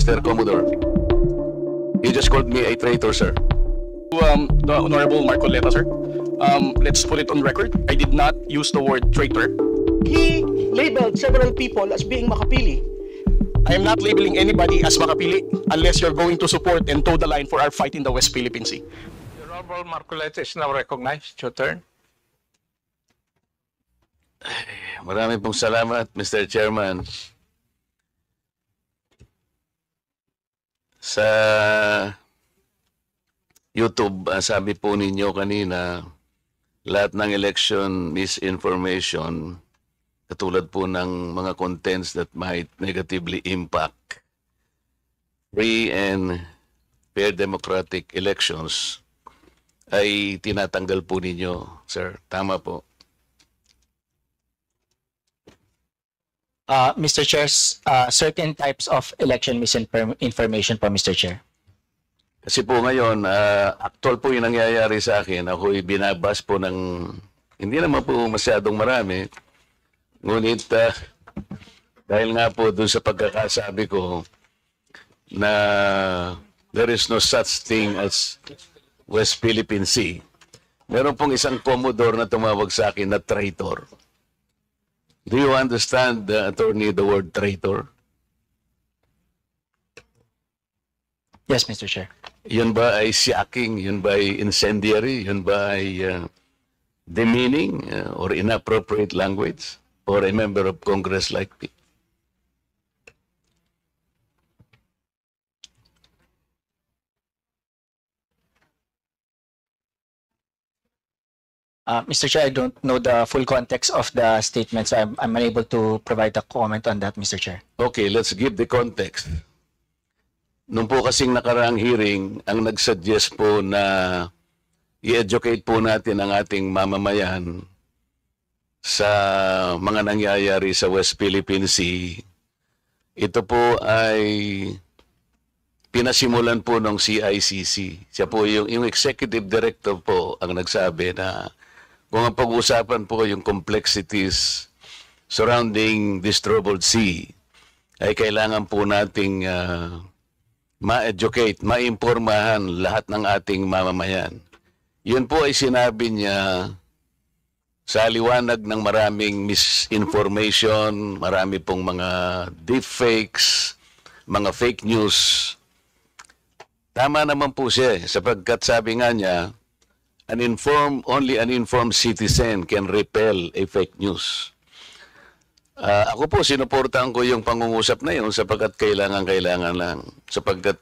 Mr. Commodore. You just called me a traitor, sir. The Honorable Marcoleta, sir. Let's put it on record. I did not use the word traitor. He labeled several people as being makapili. I am not labeling anybody as makapili unless you're going to support and toe the line for our fight in the West Philippine Sea. Your Honorable Marcoleta is now recognized. Your turn. Maraming pong salamat, Mr. Chairman. Sa YouTube, sabi po ninyo kanina, lahat ng election misinformation, katulad po ng mga contents that might negatively impact free and fair democratic elections, ay tinatanggal po ninyo, sir. Tama po. Mr. Chair, certain types of election misinformation po, Mr. Chair. Kasi po ngayon, actual po yung nangyayari sa akin. Ako'y binabas po ng, hindi naman po masyadong marami. Ngunit, dahil nga po doon sa pagkakasabi ko na there is no such thing as West Philippine Sea, meron pong isang Commodore na tumawag sa akin na traitor. Do you understand, attorney, the word traitor? Yes, Mr. Chair. Yun ba ay shocking? Yun ba ay incendiary? Yun ba ay demeaning or inappropriate language for a member of Congress like me? Mr. Chair, I don't know the full context of the statement, so I'm unable to provide a comment on that, Mr. Chair. Okay, let's give the context. Nung po kasing nakaraang hearing, ang nagsuggest po na i-educate po natin ang ating mamamayan sa mga nangyayari sa West Philippine Sea, ito po ay pinasimulan po ng CICC. Siya po yung executive director po ang nagsabi na kung ang pag-uusapan po yung complexities surrounding this troubled sea, ay kailangan po nating ma-educate, ma-impormahan lahat ng ating mamamayan. Yun po ay sinabi niya sa liwanag ng maraming misinformation, marami pong mga deepfakes, mga fake news. Tama naman po siya sapagkat sabi nga niya, only an informed citizen can repel a fake news. Ako po, sinuportahan ko yung pangungusap na yun sapagkat kailangan lang. Sapagkat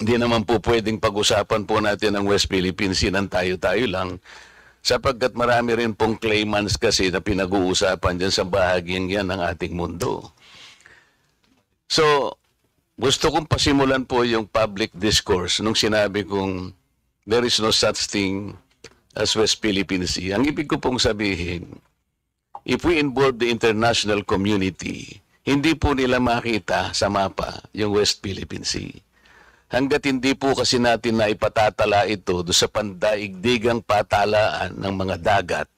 hindi naman po pwedeng pag-usapan po natin ang West Philippine Sea ng tayo-tayo lang. Sapagkat marami rin pong claimants kasi na pinag-uusapan dyan sa bahagyang yan ng ating mundo. So, gusto kong pasimulan po yung public discourse nung sinabi kong there is no such thing as West Philippine Sea. Ang ibig ko pong sabihin, if we involve the international community, hindi po nila makita sa mapa yung West Philippine Sea. Hanggat hindi po kasi natin na ipatatala ito do sa pandaigdigang patalaan ng mga dagat,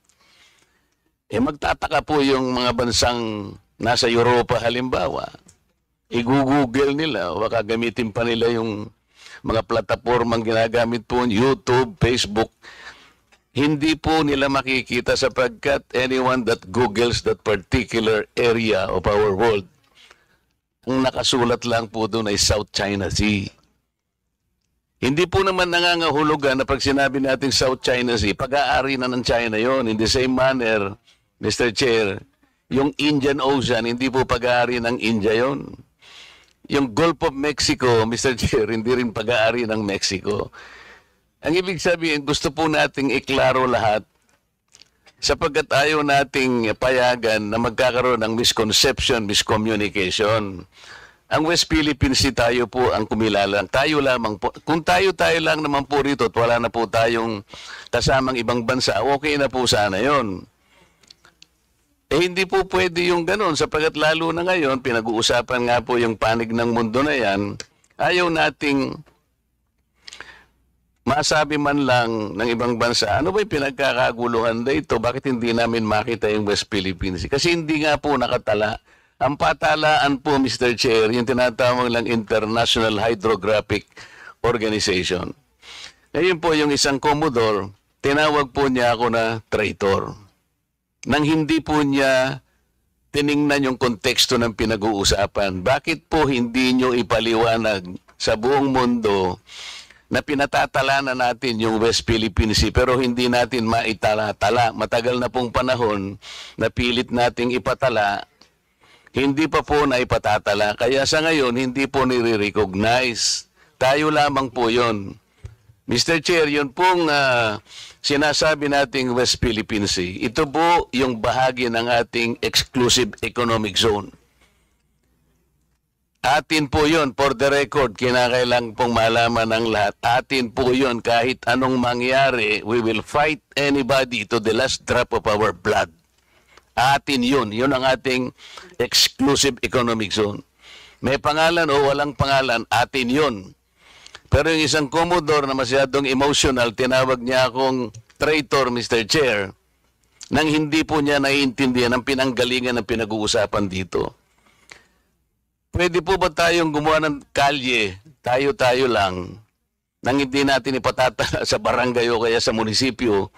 magtataka po yung mga bansang nasa Europa halimbawa. I-google nila, o gagamitin pa nila yung mga platapormang ginagamit po, YouTube, Facebook. Hindi po nila makikita sapagkat anyone that googles that particular area of our world, ang nakasulat lang po doon ay South China Sea. Hindi po naman nangangahulugan na pag sinabi natin South China Sea, pag-aari na ng China yon. In the same manner, Mr. Chair, yung Indian Ocean, hindi po pag-aari ng India yon. Yung Gulf of Mexico, Mr. Chair, hindi rin pag-aari ng Mexico. Ang ibig sabihin, gusto po nating iklaro lahat sapagkat ayaw nating payagan na magkakaroon ng misconception, miscommunication. Ang West Philippine Sea tayo po ang kumilalang. Tayo lamang po. Kung tayo lang naman po rito at wala na po tayong kasamang ibang bansa, okay na po sana yon. Hindi po pwede yung ganun sapagkat lalo na ngayon, pinag-uusapan nga po yung panig ng mundo na yan, ayaw nating masabi man lang ng ibang bansa, ano ba yung pinagkakaguluhan dito? Bakit hindi namin makita yung West Philippine Sea? Kasi hindi nga po nakatala Ang patalaan po, Mr. Chair, yung tinatawag lang International Hydrographic Organization. Ngayon po yung isang Commodore, tinawag po niya ako na traitor. Nang hindi po niya tiningnan yung konteksto ng pinag-uusapan. Bakit po hindi nyo ipaliwanag sa buong mundo na pinatatala na natin yung West Philippine Sea pero hindi natin maitala-tala. Matagal na pong panahon na pilit nating ipatala, hindi pa po na ipatatala. Kaya sa ngayon, hindi po nire-recognize. Tayo lamang po yon. Mr. Chair, yun pong sinasabi nating West Philippine Sea, ito po yung bahagi ng ating exclusive economic zone. Atin po yun, for the record, kinakailang pong malaman ng lahat. Atin po yun, kahit anong mangyari, we will fight anybody to the last drop of our blood. Atin yun, yun ang ating exclusive economic zone. May pangalan o walang pangalan, atin yun. Pero yung isang Commodore na masyadong emotional, tinawag niya akong traitor, Mr. Chair, nang hindi po niya naiintindihan ang pinanggalingan ng pinag-uusapan dito. Pwede po ba tayong gumawa ng kalye, tayo-tayo lang, nang hindi natin ipatatala sa barangay o kaya sa munisipyo?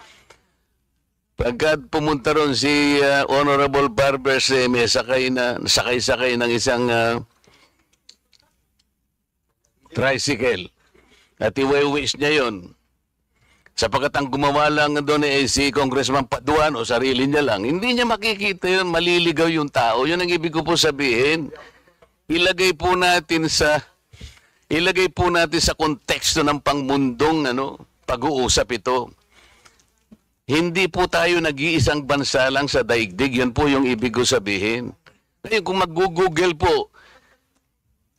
Pagkat pumunta ron si Honorable Barber Seme, sakay ng isang tricycle. At iwi-wish niya yon. Sapagkat ang gumawa lang doon si Congressman Paduan o sarili niya lang, hindi niya makikita yun, maliligaw yung tao. Yun ang ibig ko po sabihin. Ilagay po natin sa konteksto ng pangmundong pag-uusap ito. Hindi po tayo nag-iisang bansa lang sa daigdig. Yan po yung ibig ko sabihin. Ngayon, kung mag-google po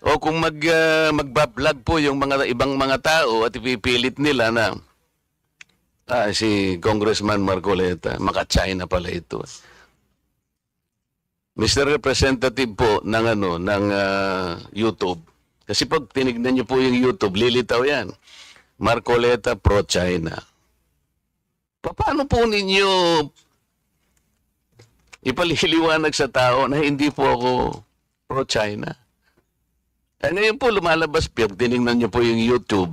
o kung magbablog po yung ibang mga tao at ipipilit nila na si Congressman Marcoleta, maka-China pala ito. Mr. Representative po ng YouTube. Kasi pag tinignan niyo po yung YouTube, lilitaw yan. Marcoleta pro-China. Paano po ninyo ipaliliwanag sa tao na hindi po ako pro-China? Ngayon po lumalabas, pag tinignan niyo po yung YouTube,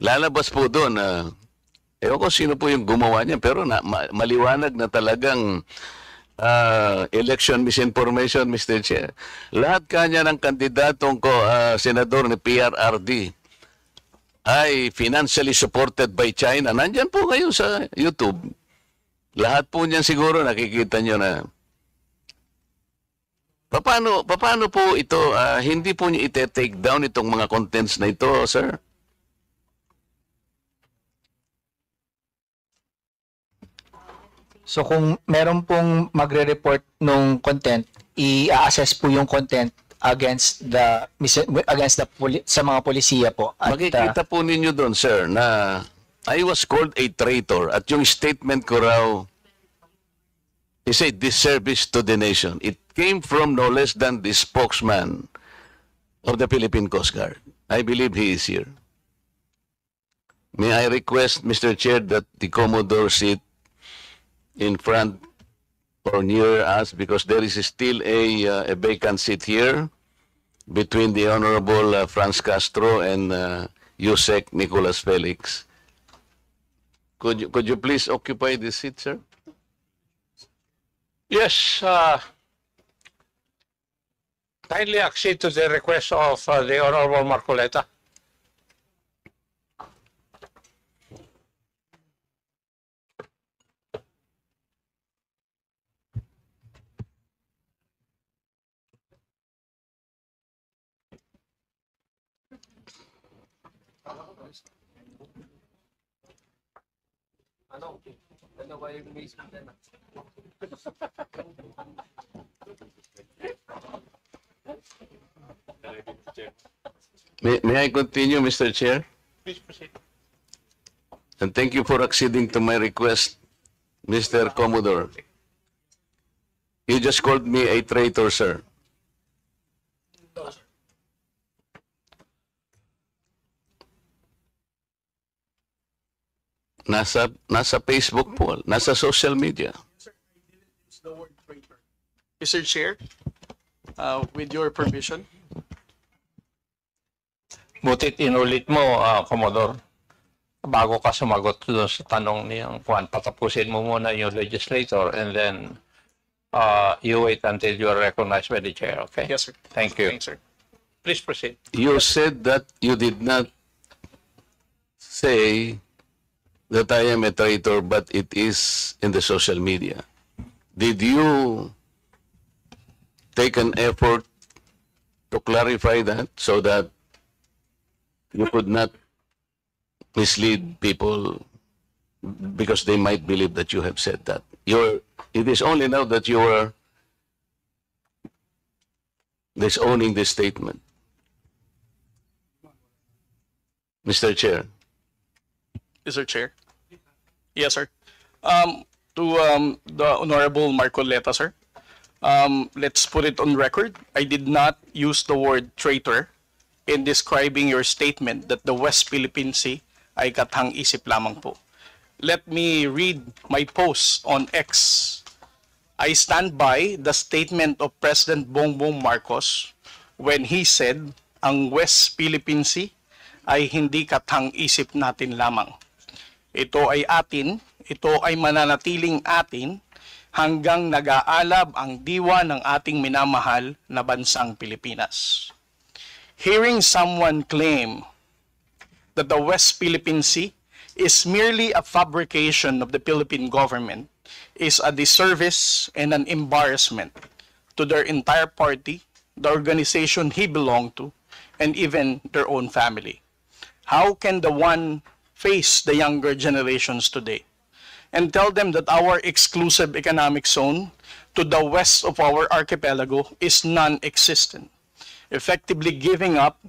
lalabas po doon ewan ko sino po yung gumawa niya, pero maliwanag na talagang election misinformation, Mr. Chair. Lahat kanya ng kandidatong senador ni PRRD ay financially supported by China. Nandyan po ngayon sa YouTube. Lahat po niyan siguro nakikita nyo na. Paano po ito, hindi po niyo ite-take down itong mga contents na ito, sir? So kung meron pong magre-report nung content, i-assess po yung content against sa mga polisiya po. At, makikita po ninyo doon, sir, na I was called a traitor at yung statement ko raw is a disservice to the nation. It came from no less than the spokesman of the Philippine Coast Guard. I believe he is here. May I request, Mr. Chair, that the Commodore sit in front or near us because there is still a vacant seat here between the Honorable Franz Castro and Yusek Nicolas Felix. Could you please occupy this seat, sir? Yes, kindly accede to the request of the Honorable Marcoleta. May I continue, Mr. Chair? Please proceed. And thank you for acceding to my request, Mr. Commodore. You just called me a traitor, sir. Nasa Facebook po, nasa social media. Mr. Chair, with your permission. Butit inulit mo, Commodore. Bago ka sumagot doon sa tanong niyang Juan, patapusin mo muna yung legislator and then you wait until you are recognized by the chair, okay? Yes, sir. Thank you. Thanks, sir. Please proceed. You said that you did not say that I am a traitor, but it is in the social media. Did you take an effort to clarify that so that you could not mislead people because they might believe that you have said that? It is only now that you are disowning this statement. Mr. Chair. Mr. Chair. Yes, sir. To the Honorable Marcoleta, sir. Let's put it on record. I did not use the word traitor in describing your statement that the West Philippine Sea ay kathang-isip lamang po. Let me read my post on X. I stand by the statement of President Bongbong Marcos when he said ang West Philippine Sea ay hindi kathang-isip natin lamang. Ito ay atin, ito ay mananatiling atin hanggang nag-aalab ang diwa ng ating minamahal na bansang Pilipinas. Hearing someone claim that the West Philippine Sea is merely a fabrication of the Philippine government is a disservice and an embarrassment to their entire party, the organization he belonged to, and even their own family. How can the one face the younger generations today and tell them that our exclusive economic zone to the west of our archipelago is non-existent, effectively giving up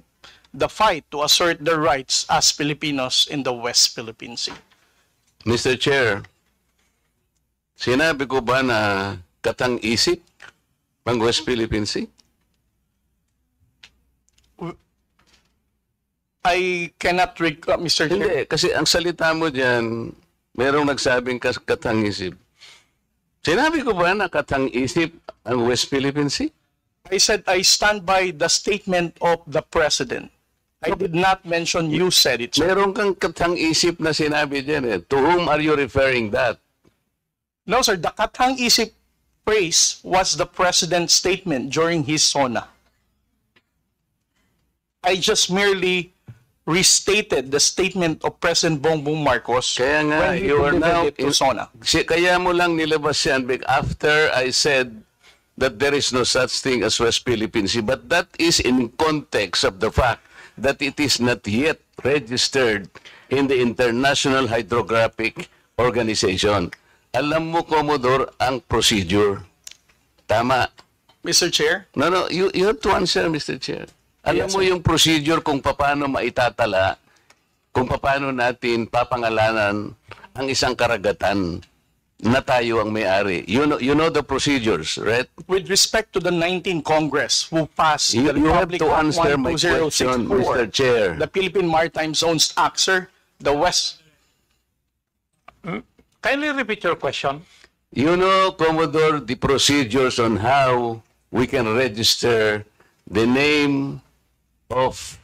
the fight to assert their rights as Filipinos in the West Philippine Sea? Mr. Chair, sinabi ko ba na katang-isip ang West Philippine Sea? I cannot recall, Mr. Chair. Hindi, kasi ang salita mo dyan, merong nagsabing katang-isip. Sinabi ko ba na katang-isip ang West Philippine Sea? I said I stand by the statement of the President. I did not mention you said it, sir. Meron kang katang-isip na sinabi dyan eh. To whom are you referring that? No, sir. The katang-isip phrase was the President's statement during his SONA. I just merely restated the statement of President Bongbong Marcos Kaya nga, when he you are delivered now... it to SONA. Kaya mo lang nilabas yan after I said that there is no such thing as West Philippine Sea. But that is in context of the fact that it is not yet registered in the International Hydrographic Organization. Alam mo, Commodore, ang procedure. Tama. Mr. Chair, No, you have to answer, Mr. Chair. Alam Yes, mo yung procedure kung paano maitatala, kung paano natin papangalanan ang isang karagatan na tayo ang may-ari. You know the procedures, right? with respect to the 19th Congress who passed You the have Republic to Act answer my question, 12064, Mr. Chair. the Philippine Maritime Zones Act, sir, the West... Kindly repeat your question. You know, Commodore, the procedures on how we can register the name of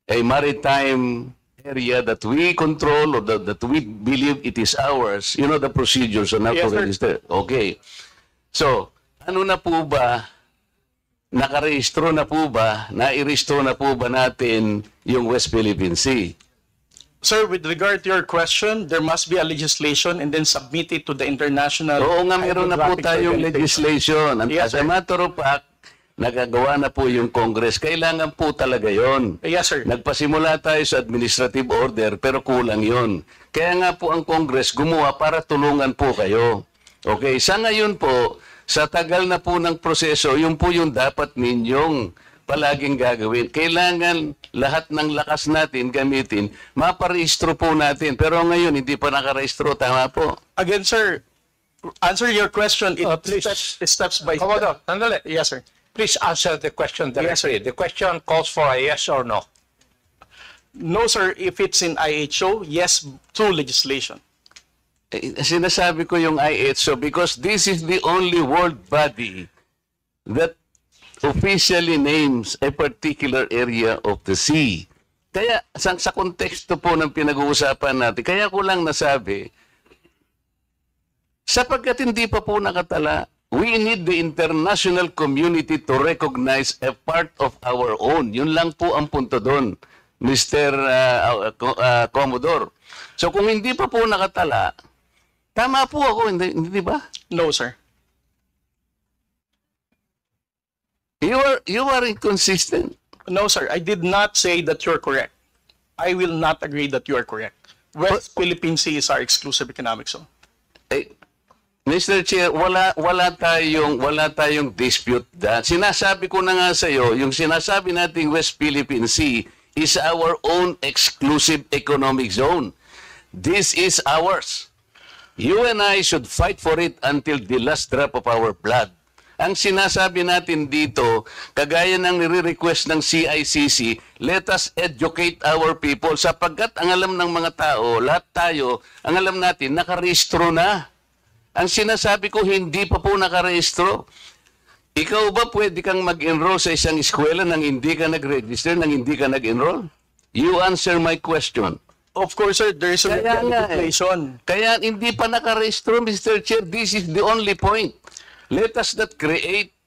a maritime area that we control or that we believe it is ours. You know the procedures on how Yes, to sir. register. Okay. So, ano na po ba, nakarehistro na po ba, nairehistro na po ba natin yung West Philippine Sea? Sir, with regard to your question, there must be a legislation and then submit it to the international... Oo nga, meron na po Hydrographic tayong Organization. legislation. Yes, As a sir. matter of fact, nagagawa na po yung Congress. Kailangan po talaga yon. Yes, sir. Nagpasimula tayo sa administrative order, pero kulang yon. Kaya nga po ang Congress gumawa para tulungan po kayo. Okay, sa ngayon po, sa tagal na po ng proseso, yun po yung dapat ninyong palaging gagawin. Kailangan lahat ng lakas natin gamitin, maparehistro po natin. Pero ngayon, hindi pa nakarehistro. Tama po. Again, sir, answer your question. It Please. steps by Commodore, sandali. Yes, sir. Please answer the question directly. Yes, The question calls for a yes or no. No, sir. If it's in IHO, yes, through legislation. Sinasabi ko yung IHO because this is the only world body that officially names a particular area of the sea. Kaya sa konteksto po ng pinag-uusapan natin, kaya ko lang nasabi, sapagkat hindi pa po nakatala, we need the international community to recognize a part of our own. Yun lang po ang punto doon, Mr. Commodore. So kung hindi pa po nakatala, tama po ako, hindi ba? No, sir. You are inconsistent. No, sir. I did not say that you're correct. I will not agree that you are correct. West Philippine Sea is our exclusive economic zone. Eh, Mr. Chair, wala tayong dispute that. Sinasabi ko na nga sa iyo, yung sinasabi nating West Philippine Sea is our own exclusive economic zone. This is ours. You and I should fight for it until the last drop of our blood. Ang sinasabi natin dito, kagaya ng nire-request ng CICC, let us educate our people sapagkat ang alam ng mga tao, lahat tayo, ang alam natin, nakarehistro na. Ang sinasabi ko, hindi pa po nakarehistro. Ikaw ba pwede kang mag-enroll sa isang eskwela nang hindi ka nag-register, nang hindi ka nag-enroll? You answer my question. Of course, sir, there is a legislation. Kaya hindi pa nakarehistro, Mr. Chair. This is the only point. Let us not create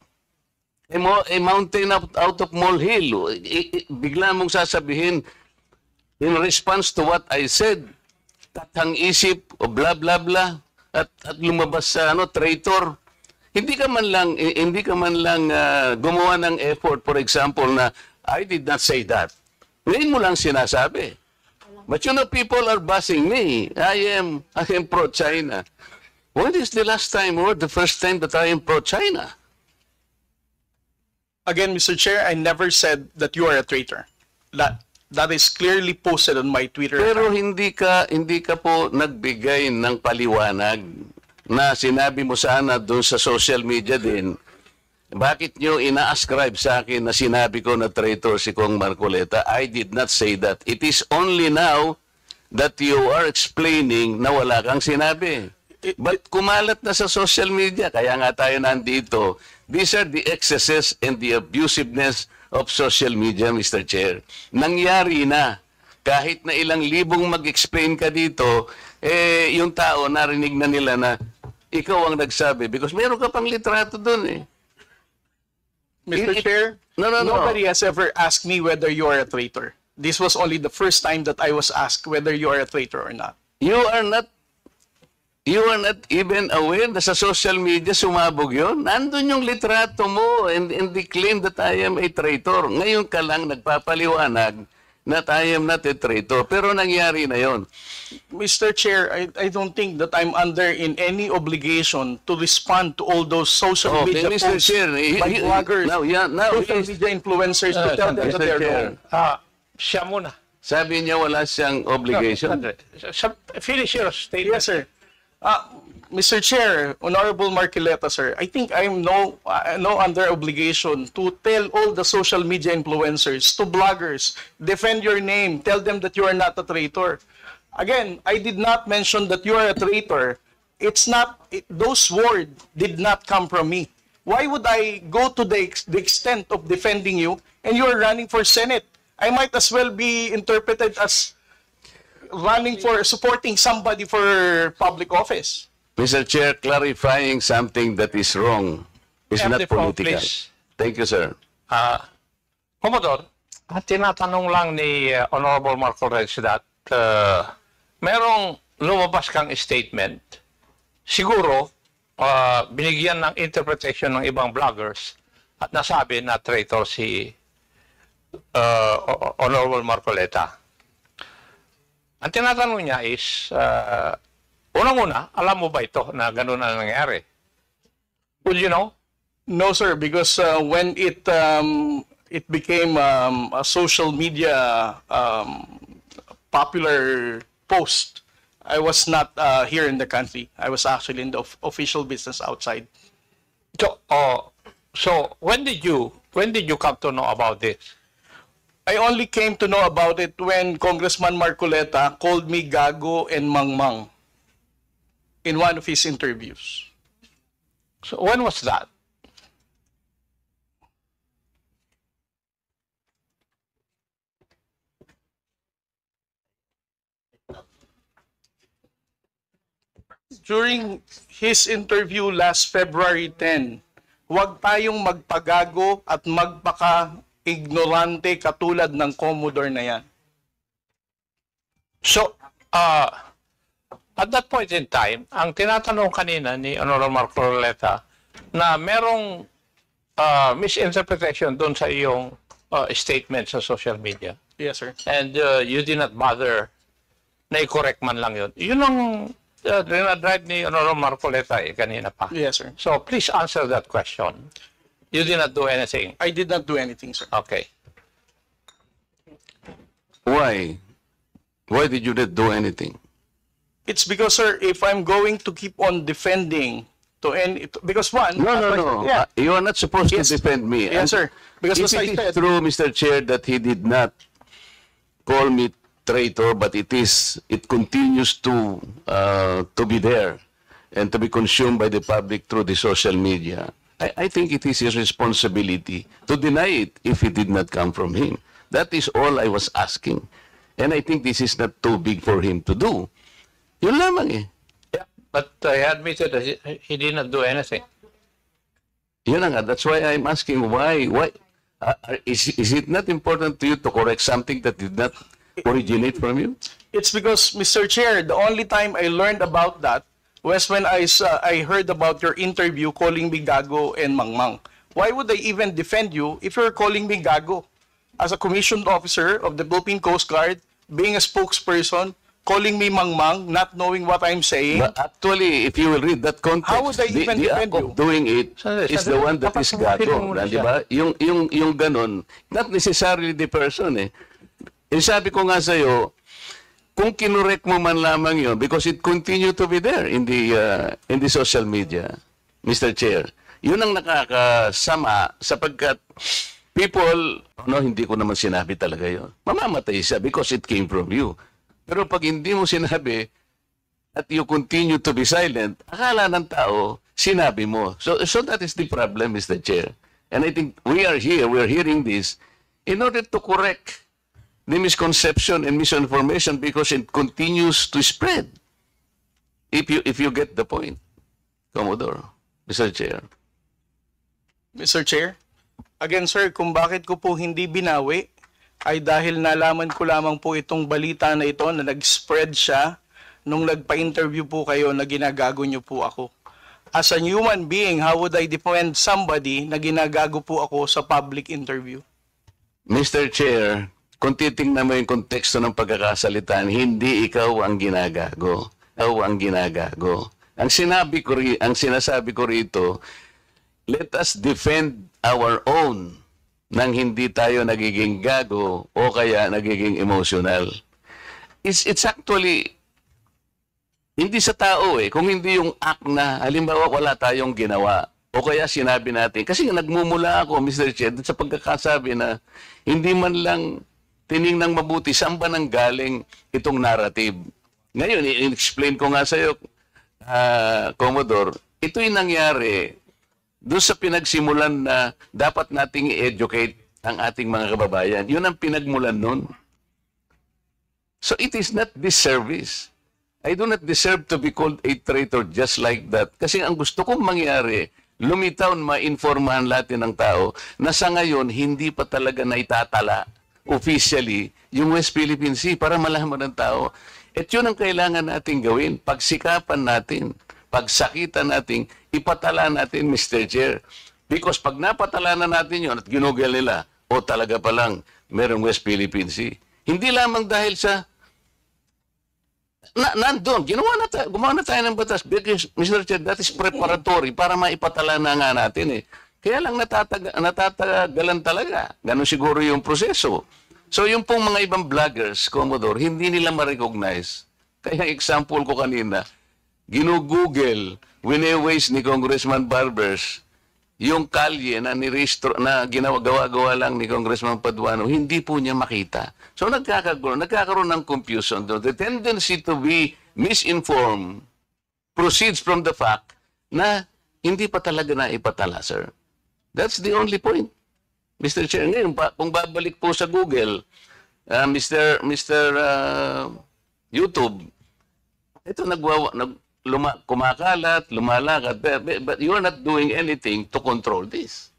a mountain out of molehill. Bigla mong sasabihin, in response to what I said, tathang isip, o blah, blah, blah, at lumabas sa traitor. Hindi ka man lang gumawa ng effort, for example, na I did not say that. Ngayon mo lang sinasabi. But you know, people are bashing me. I am pro-China. When is the last time or the first time that I am pro-China? Again, Mr. Chair, I never said that you are a traitor. That is clearly posted on my Twitter Pero account. hindi ka po nagbigay ng paliwanag na sinabi mo sana doon sa social media din. Bakit nyo ina-ascribe sa akin na sinabi ko na traitor si Kong Marcoleta? I did not say that. It is only now that you are explaining na wala kang sinabi. But kumalat na sa social media, kaya nga tayo nandito. These are the excesses and the abusiveness of social media, Mr. Chair. Nangyari na. Kahit na ilang libong mag-explain ka dito, yung tao narinig na nila na ikaw ang nagsabi. Because meron ka pang litrato dun eh. Mr. Chair, No. nobody has ever asked me whether you are a traitor. This was only the first time that I was asked whether you are a traitor or not. You are not even aware na sa social media sumabog yun? Nandun yung litrato mo and the claim that I am a traitor. Ngayon ka lang nagpapaliwanag na I am not a traitor. Pero nangyari na yon. Mr. Chair, I don't think that I'm under in any obligation to respond to all those social media Mr. posts Chair, by bloggers, now social media influencers to tell them that Mr. they're Chair. wrong. Siya muna. Sabi niya wala siyang obligation. Finish your statement. Yes, sir. Mr. Chair, Honorable Marcoleta, sir, I think I'm no under obligation to tell all the social media influencers, to bloggers, defend your name, tell them that you are not a traitor. Again, I did not mention that you are a traitor. Those words did not come from me. Why would I go to the extent of defending you and you are running for Senate? I might as well be interpreted as running for supporting somebody for public office. Mr. Chair, clarifying something that is wrong is Have not the floor, political. please. Thank you, sir. Commodore, tinatanong lang ni Honorable Marco Reyes that merong lumabas kang statement. Siguro, binigyan ng interpretation ng ibang bloggers at nasabi na traitor si Honorable Marcoleta. Ang tinatanong niya is, unang-una, alam mo ba ito na gano'n na nangyari? Would you know? No, sir, because when it became a social media popular post, I was not here in the country. I was actually in the official business outside. So when did you come to know about this? I only came to know about it when Congressman Marcoleta called me Gago and Mangmang. in one of his interviews. So when was that? During his interview last February 10, huwag tayong magpagago at magpaka-ignorante katulad ng Commodore na yan. So, at that point in time, ang tinatanong kanina ni Honorable Marcoleta na merong misinterpretation doon sa iyong statement sa social media. Yes, sir. And you did not bother na i-correct man lang yun. Yun ang dinadrive ni Honorable Marcoleta kanina pa. Yes, sir. So, please answer that question. You did not do anything. I did not do anything, sir. Okay. Why? Why did you not do anything? It's because, sir, if I'm going to keep on defending to any, because one, No. Yeah. You are not supposed Yes. to defend me. Yes, sir. Because if as I it is said, true, Mr. Chair, that he did not call me traitor, but it continues to be there and to be consumed by the public through the social media. I think it is his responsibility to deny it if it did not come from him. That is all I was asking. And I think this is not too big for him to do. Yun lamang eh. Yeah, but he admitted that he did not do anything. Yun na nga. That's why I'm asking why is it not important to you to correct something that did not originate from you? it's because, Mr. Chair, the only time I learned about that was when I heard about your interview calling me gago and mangmang. Why would I even defend you if you're calling me gago? As a commissioned officer of the Philippine Coast Guard, being a spokesperson, calling me mangmang, not knowing what I'm saying. But actually, if you will read that context, How would I even the defend act you? of doing it Sandali, is the one that dapat is sagutin mo gago. muna Di ba? Yung ganon, not necessarily the person eh. Sabi ko nga sa'yo, kung kinurek mo man lamang yun, because it continue to be there in the social media, Mr. Chair, yun ang nakakasama sapagkat people, hindi ko naman sinabi talaga yun. Mamamatay siya because it came from you. Pero pag hindi mo sinabi at you continue to be silent, akala ng tao, sinabi mo. So that is the problem, Mr. Chair. And I think we are hearing this in order to correct the misconception and misinformation because it continues to spread. If you get the point, Commodore, Mr. Chair. Mr. Chair, again, sir, kung bakit ko po hindi binawi ay dahil nalaman ko lamang po itong balita na ito na nag-spread siya nung nagpa-interview po kayo na ginagago niyo po ako. As a human being, how would I defend somebody na ginagago po ako sa public interview? Mr. Chair, kung titingnan mo yung konteksto ng pagkakasalitan, hindi ikaw ang ginagago. Ikaw ang ginagago. Ang sinasabi ko rito, let us defend our own nang hindi tayo nagiging gago o kaya nagiging emotional. It's actually hindi sa tao eh. Kung hindi yung act na, halimbawa wala tayong ginawa o kaya sinabi natin. Kasi nagmumula ako, Mr. Chair, sa pagkakasabi na hindi man lang tiningnang mabuti saan ba nang galing itong narrative. Ngayon, i-explain ko nga sa'yo, Commodore, ito'y nangyari doon sa pinagsimulan na dapat nating i-educate ang ating mga kababayan. Yun ang pinagmulan nun. So it is not disservice. I do not deserve to be called a traitor just like that. Kasi ang gusto kong mangyari, lumitaw, ma-informahan natin ng tao na sa ngayon, hindi pa talaga naitatala officially yung West Philippine Sea para malaman ng tao. At yun ang kailangan natin gawin. Pagsikapan natin, pagsakitan natin, ipatala natin, Mr. Chair. Because pag napatala na natin yun at ginugel nila, talaga palang merong West Philippine Sea. Hindi lamang dahil sa nandun, gumawa na tayo ng batas. Because, Mr. Chair, that is preparatory para maipatala na nga natin eh. Kaya lang natatagalan talaga. Ganun siguro yung proseso. So yung pong mga ibang vloggers, Commodore, hindi nila ma-recognize. Kaya example ko kanina, ginugoogle, wine-waste ni Congressman Barbers, yung kalye na nirehistro na gawa lang ni Congressman Paduano, hindi po niya makita. So nagkakaroon ng confusion. The tendency to be misinformed proceeds from the fact na hindi pa talaga na ipatala, sir. That's the only point. Mr. Chair, ngayon, kung babalik po sa Google, Mr. YouTube, ito kumakalat, lumalakad, but you are not doing anything to control this.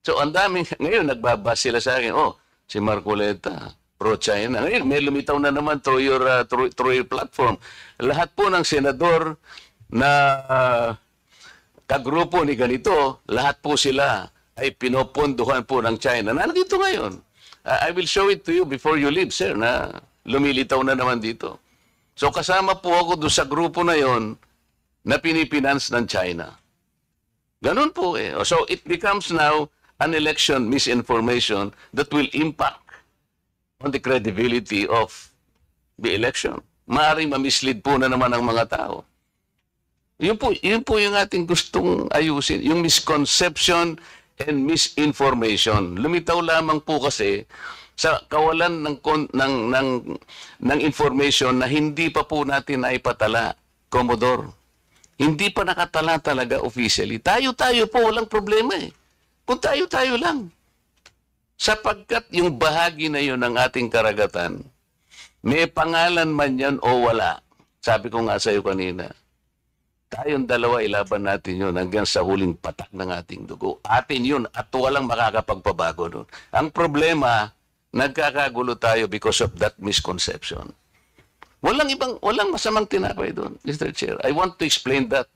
So, ang daming, ngayon, nagbabas sila sa akin, si Marcoleta, pro-China. Ngayon, may lumitaw na naman through your platform. Lahat po ng senador na kagrupo ni ganito, lahat po sila ay pinopondohan po ng China. Nandito ngayon. I will show it to you before you leave, sir, na lumilitaw na naman dito. So kasama po ako doon sa grupo na yon na pinipinance ng China. Ganun po eh. So it becomes now an election misinformation that will impact on the credibility of the election. Maaring mamislead po na naman ang mga tao. Yun po yung ating gustong ayusin. Yung misconception and misinformation. Lumitaw lamang po kasi sa kawalan ng information na hindi pa po natin naipatala, Commodore. Hindi pa nakatala talaga officially. Tayo-tayo po, walang problema eh. Kung tayo-tayo lang. Sapagkat yung bahagi na yun ng ating karagatan, may pangalan man yan o wala. Sabi ko nga sa iyo kanina, tayong dalawa ilaban natin yun hanggang sa huling patak ng ating dugo. Atin yun at walang makakapagpabago doon. Ang problema, nagkakagulo tayo because of that misconception. Walang masamang tinapay doon, Mr. Chair. I want to explain that.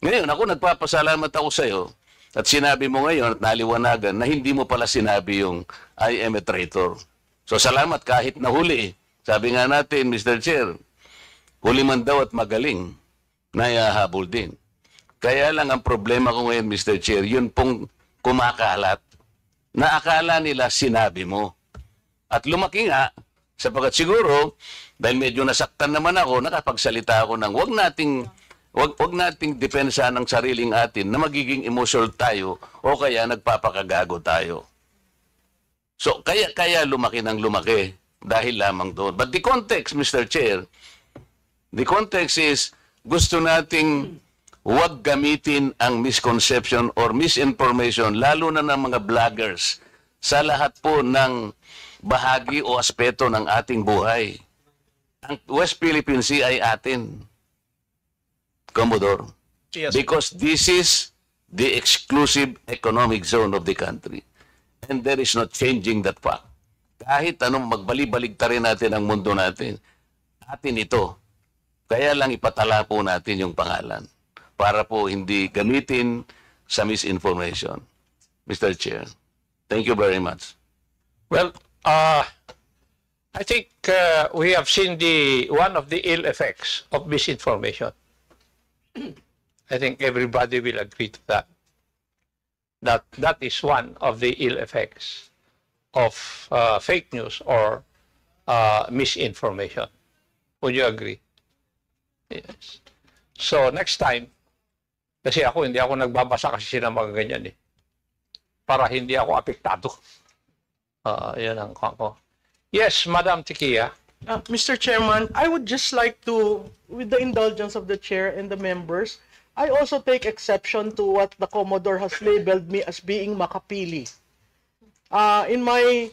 Ngayon, ako nagpapasalamat ako sa iyo at sinabi mo ngayon at naliwanagan na hindi mo pala sinabi yung I am a traitor. So salamat kahit nahuli. Sabi nga natin, Mr. Chair, huli man daw at magaling, nayahabol din. Kaya lang ang problema ko ngayon, Mr. Chair, yun pong kumakalat na akala nila sinabi mo. At lumaki nga, sapagkat siguro, dahil medyo nasaktan naman ako, nakapagsalita ako ng wag nating depensa ng sariling atin na magiging emotional tayo o kaya nagpapakagago tayo. So, kaya lumaki ng lumaki dahil lamang doon. But the context, Mr. Chair, the context is gusto nating huwag gamitin ang misconception or misinformation, lalo na ng mga vloggers, sa lahat po ng bahagi o aspeto ng ating buhay. Ang West Philippine Sea ay atin, Commodore. Yes. Because this is the exclusive economic zone of the country. And there is no changing that fact. Kahit anong magbali-balig rin natin ang mundo natin, atin ito. Kaya lang ipatala po natin yung pangalan para po hindi gamitin sa misinformation. Mr. Chair, thank you very much. Well, I think we have seen one of the ill effects of misinformation. I think everybody will agree to that. That is one of the ill effects of fake news or misinformation. Would you agree? Yes. So next time, kasi hindi ako nagbabasa kasi sila mga ganyan eh. Para hindi ako apektado. Yan ang ko. Yes, Madam Tikia. Mr. Chairman, I would just like to, with the indulgence of the chair and the members, I also take exception to what the Commodore has labeled me as being makapili. In my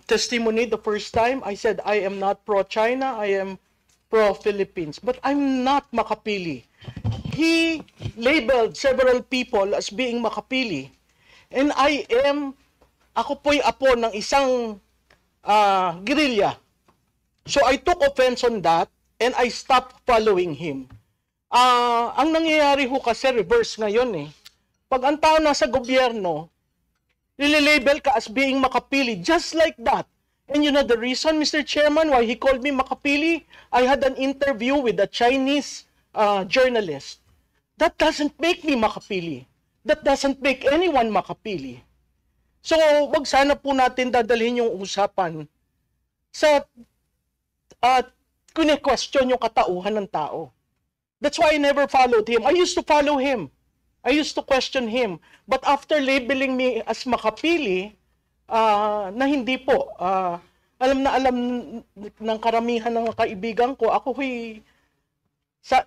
testimony the first time, I said I am not pro-China, I am pro-Philippines. But I'm not makapili. He labeled several people as being makapili. And ako po'y apo ng isang guerrilla. So I took offense on that and I stopped following him. Ang nangyayari ho kasi reverse ngayon eh. Pag ang tao nasa gobyerno, nililabel ka as being makapili, just like that. And you know the reason, Mr. Chairman, why he called me makapili? I had an interview with a Chinese journalist. That doesn't make me makapili. That doesn't make anyone makapili. So, wag sana po natin dadalhin yung usapan sa kune-question yung katauhan ng tao. That's why I never followed him. I used to follow him. I used to question him. But after labeling me as makapili, na hindi po, alam ng karamihan ng kaibigan ko, ako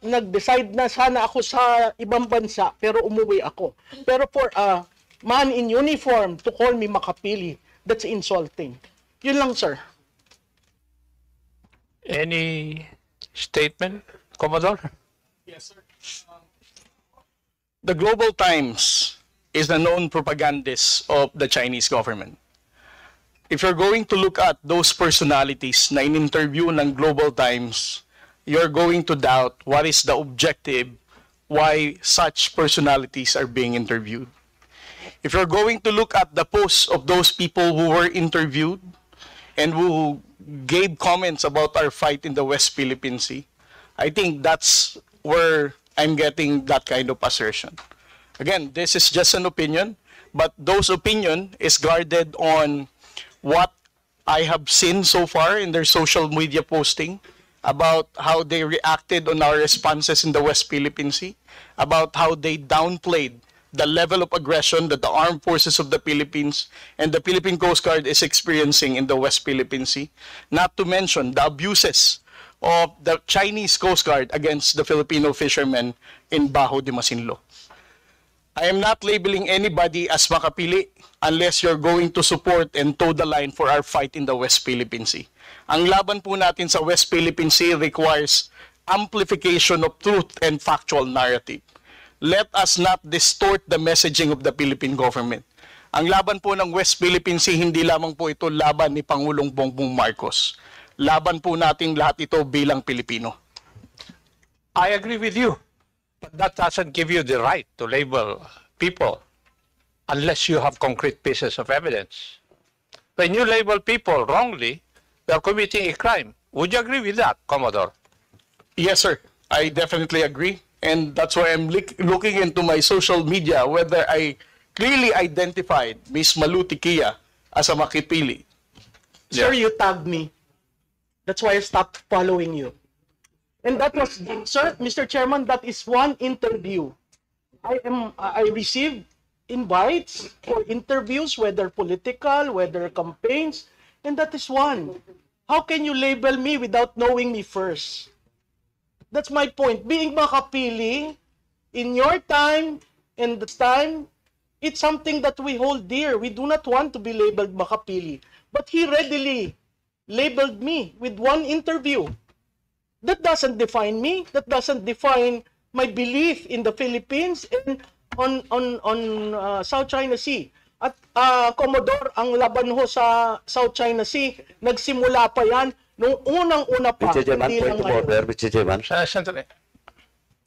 nag-decide na sana ako sa ibang bansa pero umuwi ako. Pero for a man in uniform to call me makapili, that's insulting. Yun lang, sir. Any statement, Commodore? Yes, sir. The Global Times is the known propagandist of the Chinese government. If you're going to look at those personalities na in-interview ng Global Times, you're going to doubt what is the objective, why such personalities are being interviewed. If you're going to look at the posts of those people who were interviewed and who gave comments about our fight in the West Philippine Sea, I think that's where I'm getting that kind of assertion. Again, this is just an opinion, but those opinion is guarded on what I have seen so far in their social media posting about how they reacted on our responses in the West Philippine Sea, about how they downplayed the level of aggression that the armed forces of the Philippines and the Philippine Coast Guard is experiencing in the West Philippine Sea, not to mention the abuses of the Chinese Coast Guard against the Filipino fishermen in Bajo de Masinloc. I am not labeling anybody as makapili unless you're going to support and toe the line for our fight in the West Philippine Sea. Ang laban po natin sa West Philippine Sea requires amplification of truth and factual narrative. Let us not distort the messaging of the Philippine government. Ang laban po ng West Philippine Sea, hindi lamang po ito laban ni Pangulong Bongbong Marcos. Laban po nating lahat ito bilang Pilipino. I agree with you, but that doesn't give you the right to label people unless you have concrete pieces of evidence. When you label people wrongly, they're committing a crime. Would you agree with that, Commodore? Yes, sir. I definitely agree. And that's why I'm looking into my social media whether I clearly identified Miss Maluti Kia as a makipili. Sir, you tagged me. That's why I stopped following you. And that was, sir, Mr. Chairman, that is one interview. I received invites for interviews, whether political, whether campaigns, and that is one. How can you label me without knowing me first? That's my point. Being makapili in your time and the time, it's something that we hold dear. We do not want to be labeled makapili. But he readily labeled me with one interview. That doesn't define me. That doesn't define my belief in the Philippines and on South China Sea. At Commodore, ang laban ho sa South China Sea, nagsimula pa yan nung unang-una pa. Mr. Chairman, hindi point lang of ngayon. order, Mr. Chairman. Sandali.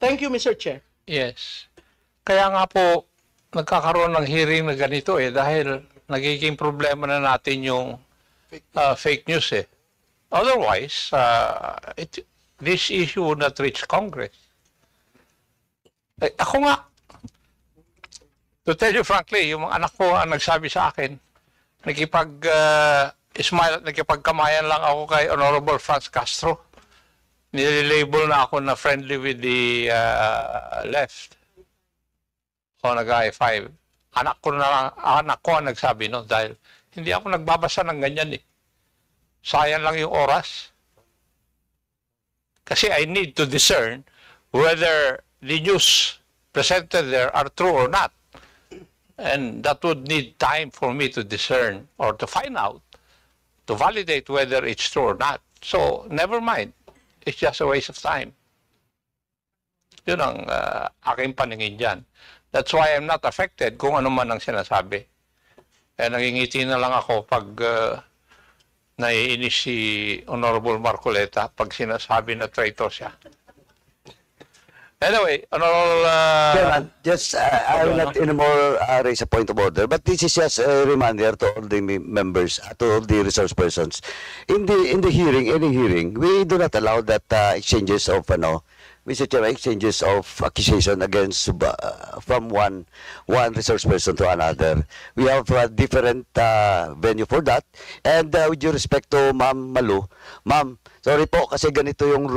Thank you, Mr. Chair. Yes. Kaya nga po, nagkakaroon ng hearing na ganito dahil nagiging problema na natin yung fake news Otherwise, this issue would not reach Congress. Ako nga, to tell you frankly, yung mga anak ko ang nagsabi sa akin, smile at nakipagkamayan lang ako kay Honorable Franz Castro. Nililabel na ako na friendly with the left. O nag-I5. Anak ko ang nagsabi no dahil hindi ako nagbabasa ng ganyan Sayang lang yung oras. Kasi I need to discern whether the news presented there are true or not. And that would need time for me to discern or to find out, to validate whether it's true or not. So, never mind. It's just a waste of time. Yun ang aking paningin dyan. That's why I'm not affected kung ano man ang sinasabi. Nangingiti na lang ako pag naiinis si Honorable Marcoleta pag sinasabi na traitor siya. Anyway, Honorable... Chairman, just, I will not anymore raise a point of order, but this is just a reminder to all the members, to all the resource persons. In the hearing, any hearing, we do not allow that exchanges of, Mr. Chairman, exchanges of accusation against, from one resource person to another. We have a different venue for that. And with due respect to Ma'am Malu, Ma'am, sorry po kasi ganito yung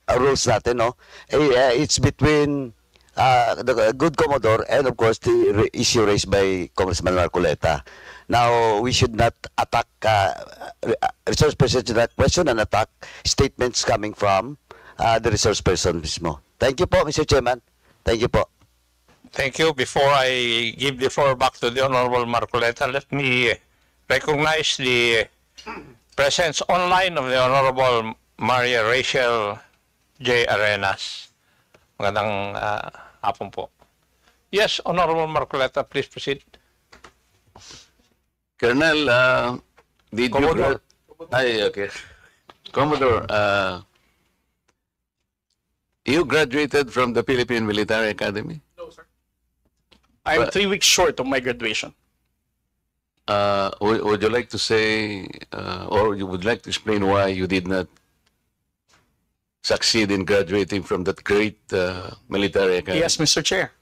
rules natin, no? It's between the good Commodore and of course the issue raised by Congressman Marcoleta. Now, we should not attack resource person to that question and attack statements coming from the resource person mismo. Thank you po, Mr. Chairman. Thank you po. Thank you. Before I give the floor back to the Honorable Marcoleta, let me recognize the presence online of the Honorable Maria Rachel J. Arenas. Magandang hapon po. Yes, Honorable Marcoleta, please proceed. Colonel, did Commodore. okay. Commodore, you graduated from the Philippine Military Academy? No, sir. I'm 3 weeks short of my graduation. Would you like to say, or you would like to explain why you did not succeed in graduating from that great military academy? Yes, Mr. Chair.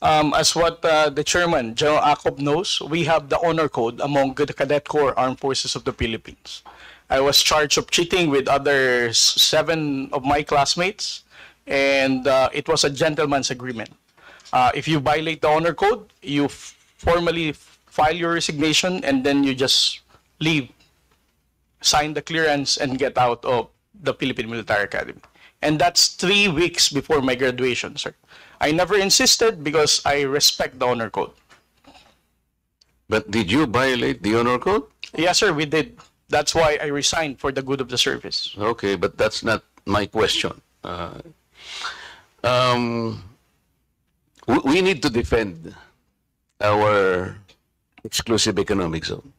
As what the chairman, General Acob, knows, we have the honor code among the Cadet Corps Armed Forces of the Philippines. I was charged of cheating with other 7 of my classmates, and it was a gentleman's agreement. If you violate the honor code, you formally file your resignation, and then you just leave, sign the clearance, and get out of the Philippine Military Academy. And that's 3 weeks before my graduation, sir. I never insisted because I respect the honor code. But did you violate the honor code? Yes, sir, we did. That's why I resigned for the good of the service. Okay, but that's not my question. We need to defend our exclusive economic zone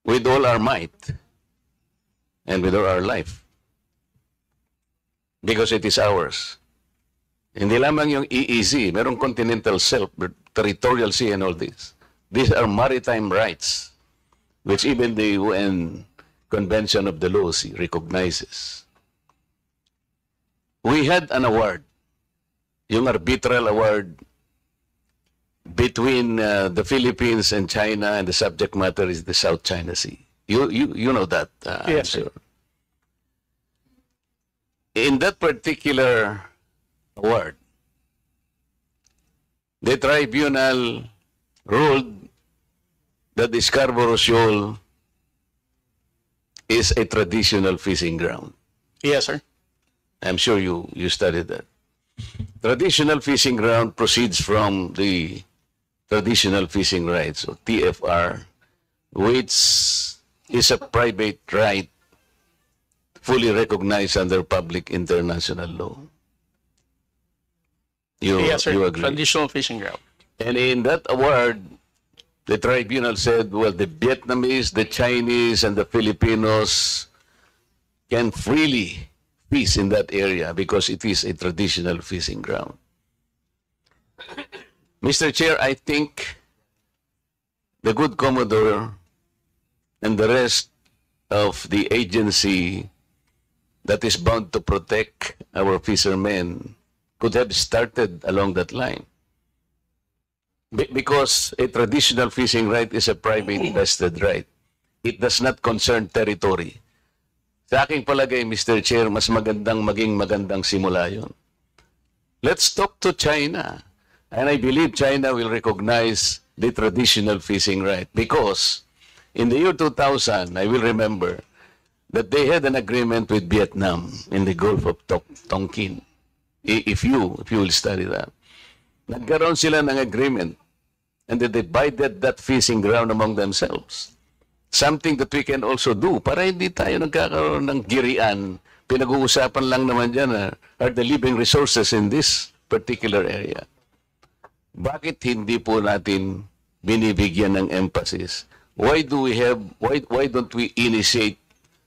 with all our might and with all our life, because it is ours. Hindi lamang yung EEZ, merong continental shelf, territorial sea and all this. These are maritime rights, which even the UN Convention of the Law recognizes. We had an award, yung arbitral award between the Philippines and China, and the subject matter is the South China Sea. You know that, Yes, I'm sure. In that particular award, the tribunal ruled that the Scarborough Shoal is a traditional fishing ground. Yes, sir. I'm sure you studied that. Traditional fishing ground proceeds from the traditional fishing rights, or TFR, which is a private right fully recognized under public international law. Yes, sir. You agree? Traditional fishing ground. And in that award, the tribunal said, well, the Vietnamese, the Chinese, and the Filipinos can freely fish in that area because it is a traditional fishing ground. Mr. Chair, I think the good Commodore and the rest of the agency that is bound to protect our fishermen could have started along that line. Because a traditional fishing right is a private vested right. It does not concern territory. Sa aking palagay, Mr. Chair, mas magandang maging magandang simula yun. Let's talk to China. And I believe China will recognize the traditional fishing right. Because in the year 2000, I will remember that they had an agreement with Vietnam in the Gulf of Tonkin. If you will study that. Nagkaroon sila ng agreement, and they divided that fishing ground among themselves. Something that we can also do para hindi tayo nagkakaroon ng girian. Pinag-uusapan lang naman dyan are the living resources in this particular area. Bakit hindi po natin binibigyan ng emphasis? Why don't we initiate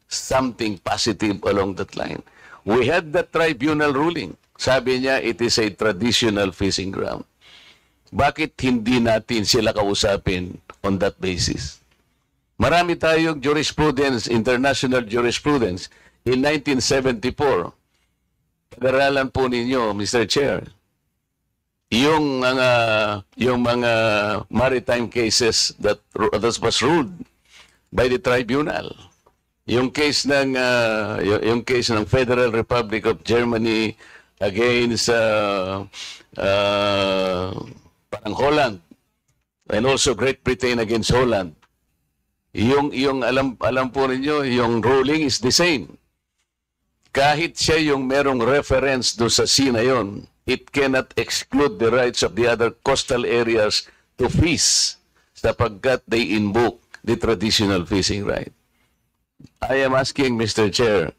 something positive along that line? We had that tribunal ruling. Sabi niya, it is a traditional fishing ground. Bakit hindi natin sila kausapin on that basis? Marami tayong jurisprudence, international jurisprudence. In 1974, pag-aralan po ninyo, Mr. Chair, yung mga maritime cases that was ruled by the tribunal. Yung case ng Federal Republic of Germany against parang Holland, and also Great Britain against Holland. yung alam po ninyo, yung ruling is the same. Kahit siya yung merong reference do sa sea na yon, it cannot exclude the rights of the other coastal areas to fish sapagkat they invoke the traditional fishing right. I am asking, Mr. Chair,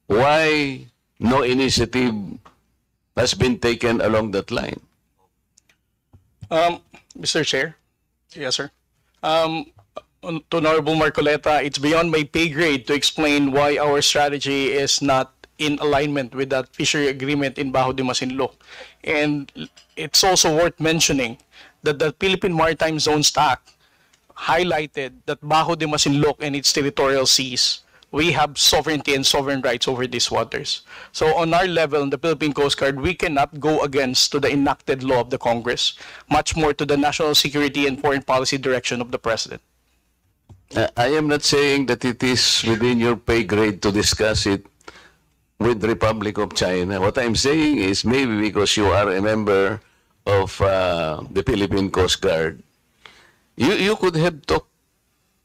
why no initiative has been taken along that line? Mr. Chair. Yes, sir. To Honorable Marcoleta, it's beyond my pay grade to explain why our strategy is not in alignment with that fishery agreement in Bajo de Masinloc. And it's also worth mentioning that the Philippine Maritime Zones Act highlighted that Bajo de Masinloc and its territorial seas, we have sovereignty and sovereign rights over these waters. So on our level, in the Philippine Coast Guard, we cannot go against to the enacted law of the Congress, much more to the national security and foreign policy direction of the President. I am not saying that it is within your pay grade to discuss it with the Republic of China. What I'm saying is maybe because you are a member of the Philippine Coast Guard, you could have talked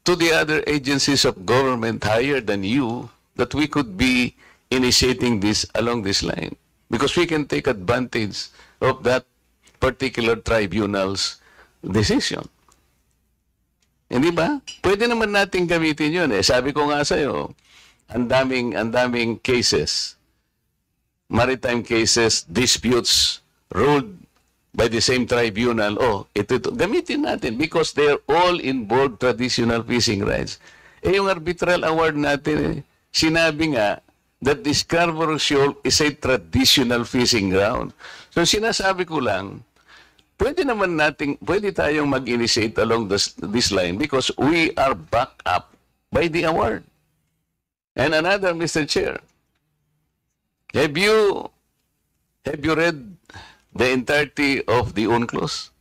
to the other agencies of government higher than you that we could be initiating this along this line. Because we can take advantage of that particular tribunal's decision. Hindi ba? Pwede naman natin gamitin yun eh. Sabi ko nga sa'yo, ang daming cases, maritime cases, disputes ruled by the same tribunal. Oh, ito. Gamitin natin because they're all involved traditional fishing rights. Eh, yung arbitral award natin, eh, sinabi nga that the Scarborough Shoal is a traditional fishing ground. So, sinasabi ko lang, pwede tayong mag-initiate along this line because we are backed up by the award. And another, Mr. Chair, have you read the entirety of the UNCLOS?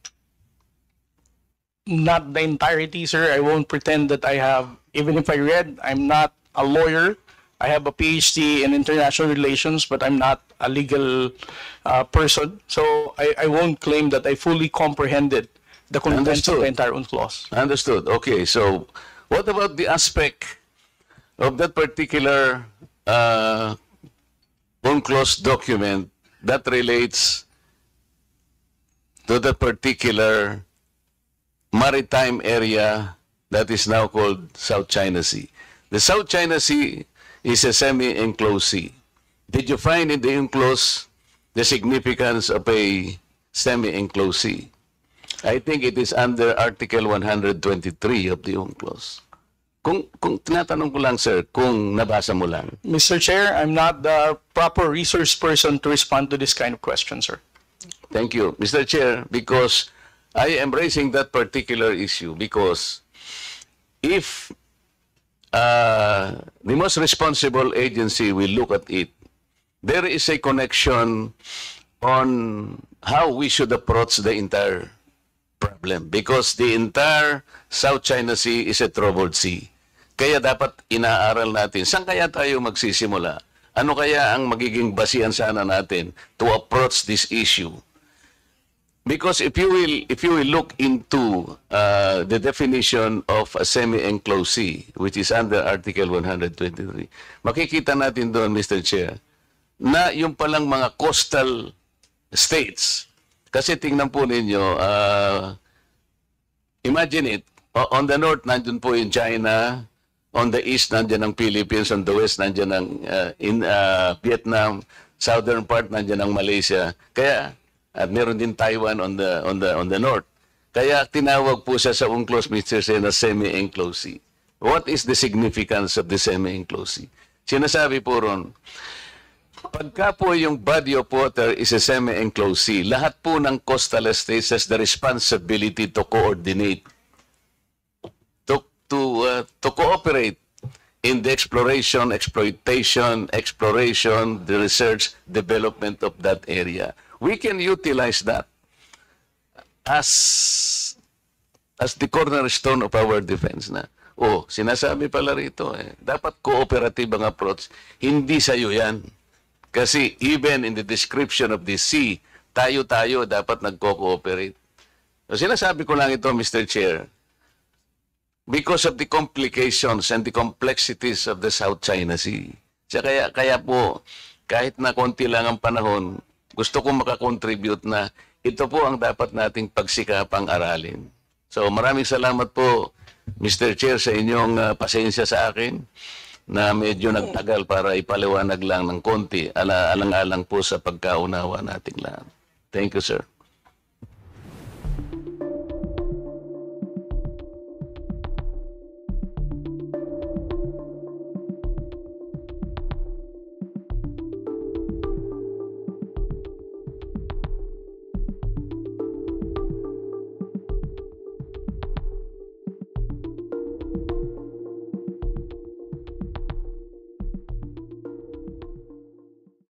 Not the entirety, sir. I won't pretend that I have. Even if I read, I'm not a lawyer. I have a PhD in international relations, but I'm not a legal person. So I won't claim that I fully comprehended the contents of the entire UNCLOS. Understood. Okay, so what about the aspect of that particular UNCLOS document that relates to the particular maritime area that is now called South China Sea? The South China Sea is a semi-enclosed sea. Did you find in the UNCLOS the significance of a semi-enclosed sea? I think it is under Article 123 of the UNCLOS. Kung tinatanong ko lang, sir, kung nabasa mo lang. Mr. Chair, I'm not the proper resource person to respond to this kind of question, sir. Thank you, Mr. Chair, because I am raising that particular issue because if the most responsible agency will look at it, there is a connection on how we should approach the entire problem because the entire South China Sea is a troubled sea. Kaya dapat inaaral natin, saan kaya tayo magsisimula? Ano kaya ang magiging basihan sana natin to approach this issue? Because if you will look into the definition of a semi-enclosed sea, which is under Article 123, makikita natin doon, Mr. Chair, na yung palang mga coastal states. Kasi tingnan po ninyo, imagine it, on the north, nandun po yung China, on the east, nandyan ang Philippines, on the west, nandyan ang Vietnam, southern part, nandyan ang Malaysia. Kaya, at meron din Taiwan on the north. Kaya tinawag po siya sa UNCLOS, Mr. Chair, na semi-enclosed sea. What is the significance of the semi-enclosed sea? Sinasabi po ron, pagka po yung body of water is a semi-enclosed sea, lahat po ng coastal states has the responsibility to coordinate, to cooperate in the exploration, the research, development of that area. We can utilize that as the cornerstone of our defense na. Oh, sinasabi pala rito dapat cooperative ang approach. Hindi sa'yo yan. Kasi even in the description of the sea, tayo-tayo dapat nagko-cooperate. So, sinasabi ko lang ito, Mr. Chair, because of the complications and the complexities of the South China Sea. Kaya po, kahit na konti lang ang panahon, gusto kong makakontribute na ito po ang dapat nating pagsikapang aralin. So maraming salamat po, Mr. Chair, sa inyong pasensya sa akin na medyo nagtagal para ipaliwanag lang ng konti, alang-alang po sa pagkaunawa nating lahat. Thank you, sir.